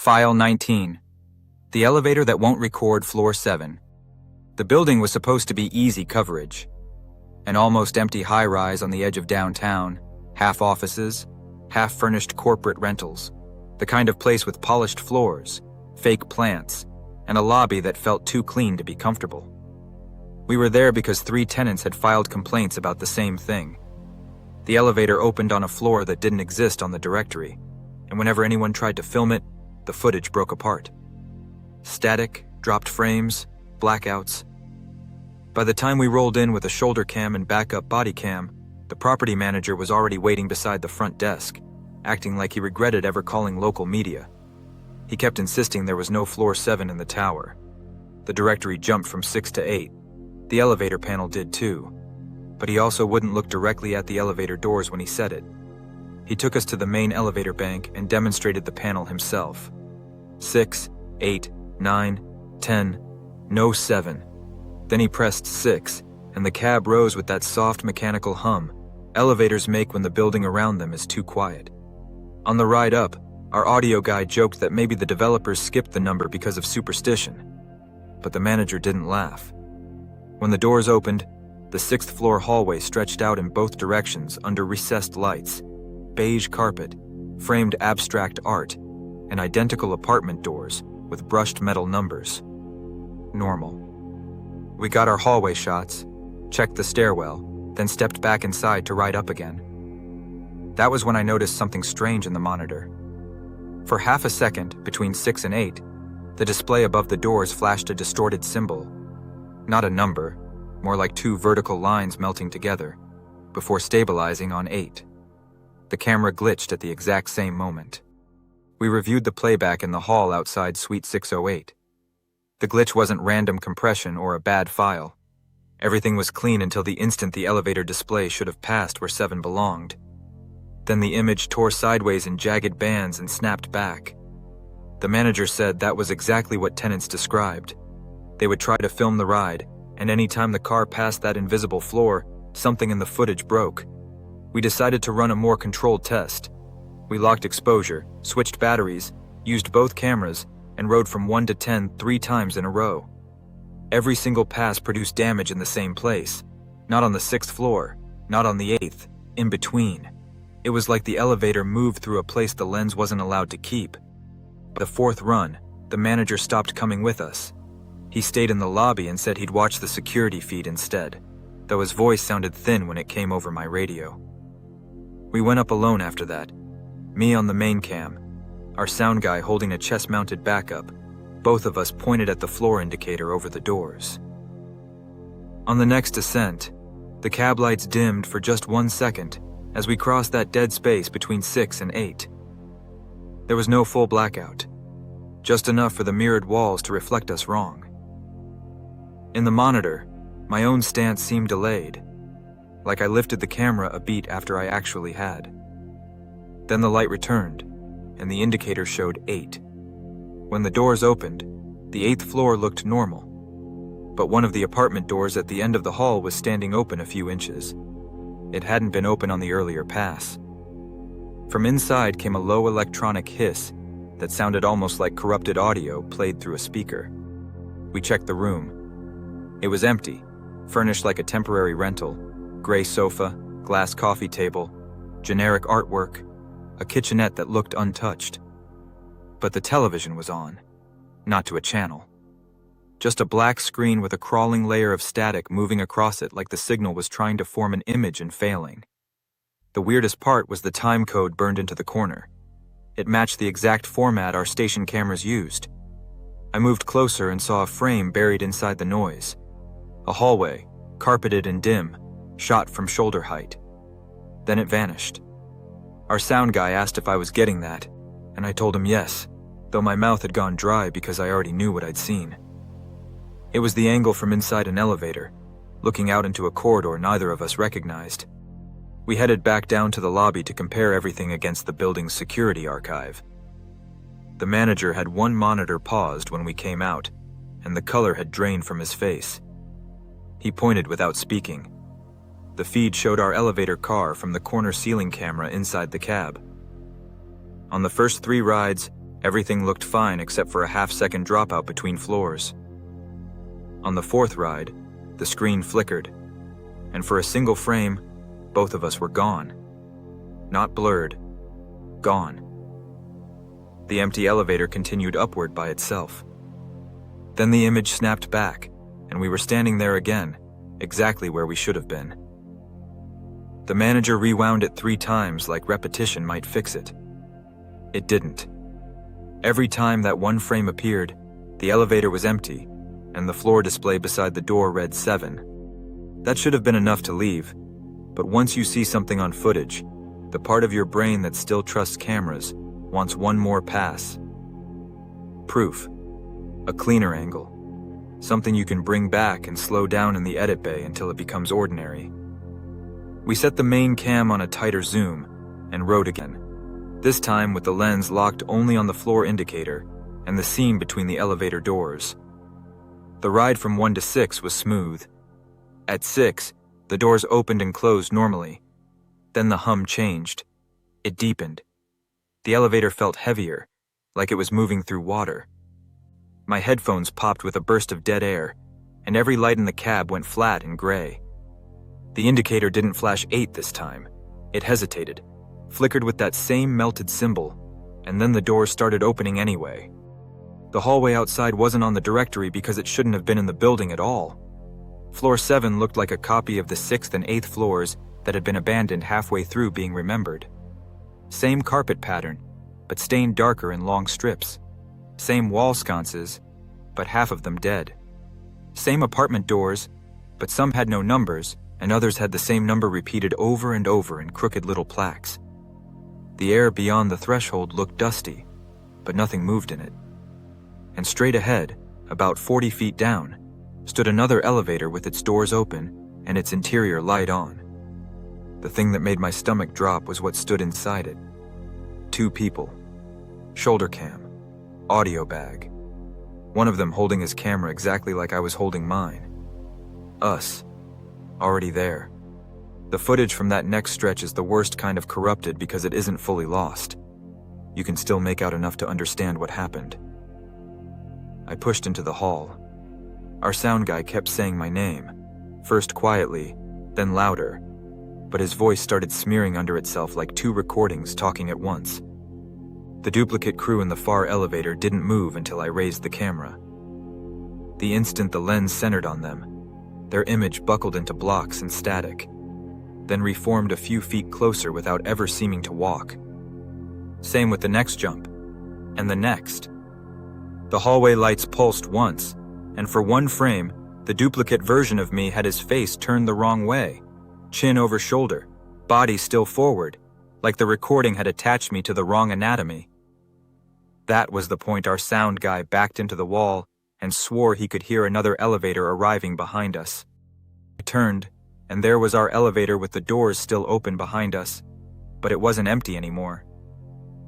File 19. The elevator that won't record floor 7. The building was supposed to be easy coverage. An almost empty high-rise on the edge of downtown, half offices, half furnished corporate rentals, the kind of place with polished floors, fake plants, and a lobby that felt too clean to be comfortable. We were there because 3 tenants had filed complaints about the same thing. The elevator opened on a floor that didn't exist on the directory, and whenever anyone tried to film it, the footage broke apart. Static, dropped frames, blackouts. By the time we rolled in with a shoulder cam and backup body cam, the property manager was already waiting beside the front desk, acting like he regretted ever calling local media. He kept insisting there was no floor 7 in the tower. The directory jumped from 6 to 8. The elevator panel did too. But he also wouldn't look directly at the elevator doors when he said it. He took us to the main elevator bank and demonstrated the panel himself. 6, 8, 9, 10, no 7. Then he pressed 6, and the cab rose with that soft mechanical hum elevators make when the building around them is too quiet. On the ride up, our audio guy joked that maybe the developers skipped the number because of superstition. But the manager didn't laugh. When the doors opened, the 6th floor hallway stretched out in both directions under recessed lights, beige carpet, framed abstract art, and identical apartment doors with brushed metal numbers. Normal. We got our hallway shots, checked the stairwell, then stepped back inside to ride up again. That was when I noticed something strange in the monitor. For half a second, between 6 and 8, the display above the doors flashed a distorted symbol. Not a number, more like 2 vertical lines melting together, before stabilizing on 8. The camera glitched at the exact same moment. We reviewed the playback in the hall outside Suite 608. The glitch wasn't random compression or a bad file. Everything was clean until the instant the elevator display should have passed where 7 belonged. Then the image tore sideways in jagged bands and snapped back. The manager said that was exactly what tenants described. They would try to film the ride, and any time the car passed that invisible floor, something in the footage broke. We decided to run a more controlled test. We locked exposure, switched batteries, used both cameras, and rode from 1 to 10 3 times in a row. Every single pass produced damage in the same place. Not on the 6th floor, not on the 8th, in between. It was like the elevator moved through a place the lens wasn't allowed to keep. The 4th run, the manager stopped coming with us. He stayed in the lobby and said he'd watch the security feed instead, though his voice sounded thin when it came over my radio. We went up alone after that. Me on the main cam, our sound guy holding a chest-mounted backup, both of us pointed at the floor indicator over the doors. On the next descent, the cab lights dimmed for just 1 second as we crossed that dead space between 6 and 8. There was no full blackout, just enough for the mirrored walls to reflect us wrong. In the monitor, my own stance seemed delayed, like I lifted the camera a beat after I actually had. Then the light returned, and the indicator showed 8. When the doors opened, the 8th floor looked normal, but one of the apartment doors at the end of the hall was standing open a few inches. It hadn't been open on the earlier pass. From inside came a low electronic hiss that sounded almost like corrupted audio played through a speaker. We checked the room. It was empty, furnished like a temporary rental, gray sofa, glass coffee table, generic artwork, a kitchenette that looked untouched. But the television was on, not to a channel. Just a black screen with a crawling layer of static moving across it like the signal was trying to form an image and failing. The weirdest part was the time code burned into the corner. It matched the exact format our station cameras used. I moved closer and saw a frame buried inside the noise. A hallway, carpeted and dim, shot from shoulder height. Then it vanished. Our sound guy asked if I was getting that, and I told him yes, though my mouth had gone dry because I already knew what I'd seen. It was the angle from inside an elevator, looking out into a corridor neither of us recognized. We headed back down to the lobby to compare everything against the building's security archive. The manager had one monitor paused when we came out, and the color had drained from his face. He pointed without speaking. The feed showed our elevator car from the corner ceiling camera inside the cab. On the first 3 rides, Everything looked fine except for a half-second dropout between floors. On the fourth ride, the screen flickered, and for a single frame, both of us were gone. Not blurred, gone. The empty elevator continued upward by itself. Then the image snapped back, and we were standing there again, exactly where we should have been. The manager rewound it 3 times like repetition might fix it. It didn't. Every time that one frame appeared, the elevator was empty, and the floor display beside the door read 7. That should have been enough to leave, but once you see something on footage, the part of your brain that still trusts cameras wants one more pass. Proof. A cleaner angle. Something you can bring back and slow down in the edit bay until it becomes ordinary. We set the main cam on a tighter zoom and rode again, this time with the lens locked only on the floor indicator and the seam between the elevator doors. The ride from 1 to 6 was smooth. At 6, the doors opened and closed normally. Then the hum changed. It deepened. The elevator felt heavier, like it was moving through water. My headphones popped with a burst of dead air, and every light in the cab went flat and gray. The indicator didn't flash 8 this time. It hesitated, flickered with that same melted symbol, and then the doors started opening anyway. The hallway outside wasn't on the directory because it shouldn't have been in the building at all. Floor 7 looked like a copy of the 6th and 8th floors that had been abandoned halfway through being remembered. Same carpet pattern, but stained darker in long strips. Same wall sconces, but half of them dead. Same apartment doors, but some had no numbers, and others had the same number repeated over and over in crooked little plaques. The air beyond the threshold looked dusty, but nothing moved in it. And straight ahead, about 40 feet down, stood another elevator with its doors open and its interior light on. The thing that made my stomach drop was what stood inside it. 2 people. Shoulder cam. Audio bag. One of them holding his camera exactly like I was holding mine. Us. Already there. The footage from that next stretch is the worst kind of corrupted because it isn't fully lost. You can still make out enough to understand what happened. I pushed into the hall. Our sound guy kept saying my name, first quietly, then louder, but his voice started smearing under itself like 2 recordings talking at once. The duplicate crew in the far elevator didn't move until I raised the camera. The instant the lens centered on them, their image buckled into blocks and static, then reformed a few feet closer without ever seeming to walk. Same with the next jump, and the next. The hallway lights pulsed once, and for one frame, the duplicate version of me had his face turned the wrong way, chin over shoulder, body still forward, like the recording had attached me to the wrong anatomy. That was the point our sound guy backed into the wall and swore he could hear another elevator arriving behind us. I turned, and there was our elevator with the doors still open behind us, but it wasn't empty anymore.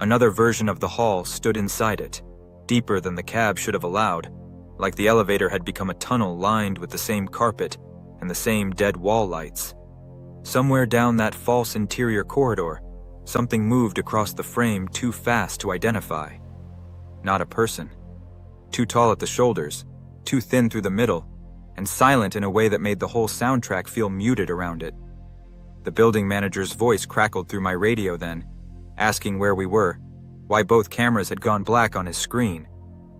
Another version of the hall stood inside it, deeper than the cab should have allowed, like the elevator had become a tunnel lined with the same carpet and the same dead wall lights. Somewhere down that false interior corridor, something moved across the frame too fast to identify. Not a person. Too tall at the shoulders, too thin through the middle, and silent in a way that made the whole soundtrack feel muted around it. The building manager's voice crackled through my radio then, asking where we were, why both cameras had gone black on his screen,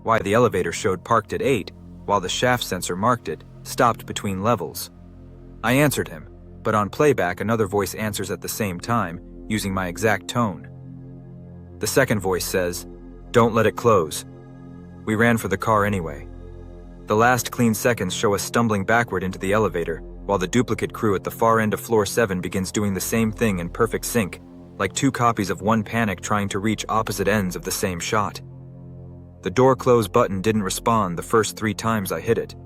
why the elevator showed parked at 8, while the shaft sensor marked it, stopped between levels. I answered him, but on playback another voice answers at the same time, using my exact tone. The second voice says, "Don't let it close." We ran for the car anyway. The last clean seconds show us stumbling backward into the elevator, while the duplicate crew at the far end of floor 7 begins doing the same thing in perfect sync, like 2 copies of one panic trying to reach opposite ends of the same shot. The door close button didn't respond the first 3 times I hit it.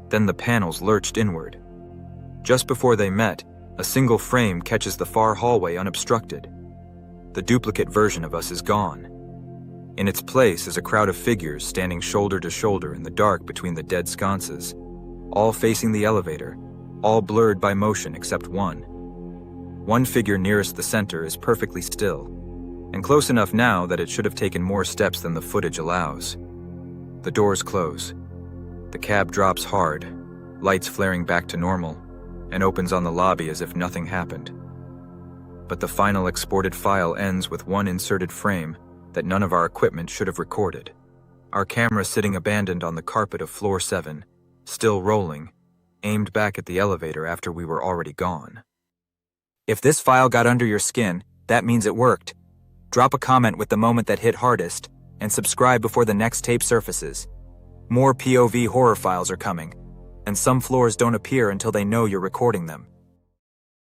Then the panels lurched inward. Just before they met, a single frame catches the far hallway unobstructed. The duplicate version of us is gone. In its place is a crowd of figures standing shoulder to shoulder in the dark between the dead sconces, all facing the elevator, all blurred by motion except one. One figure nearest the center is perfectly still, and close enough now that it should have taken more steps than the footage allows. The doors close. The cab drops hard, lights flaring back to normal, and opens on the lobby as if nothing happened. But the final exported file ends with one inserted frame that none of our equipment should have recorded. Our camera sitting abandoned on the carpet of floor 7, still rolling, aimed back at the elevator after we were already gone. If this file got under your skin, that means it worked. Drop a comment with the moment that hit hardest, and subscribe before the next tape surfaces. More POV horror files are coming, and some floors don't appear until they know you're recording them.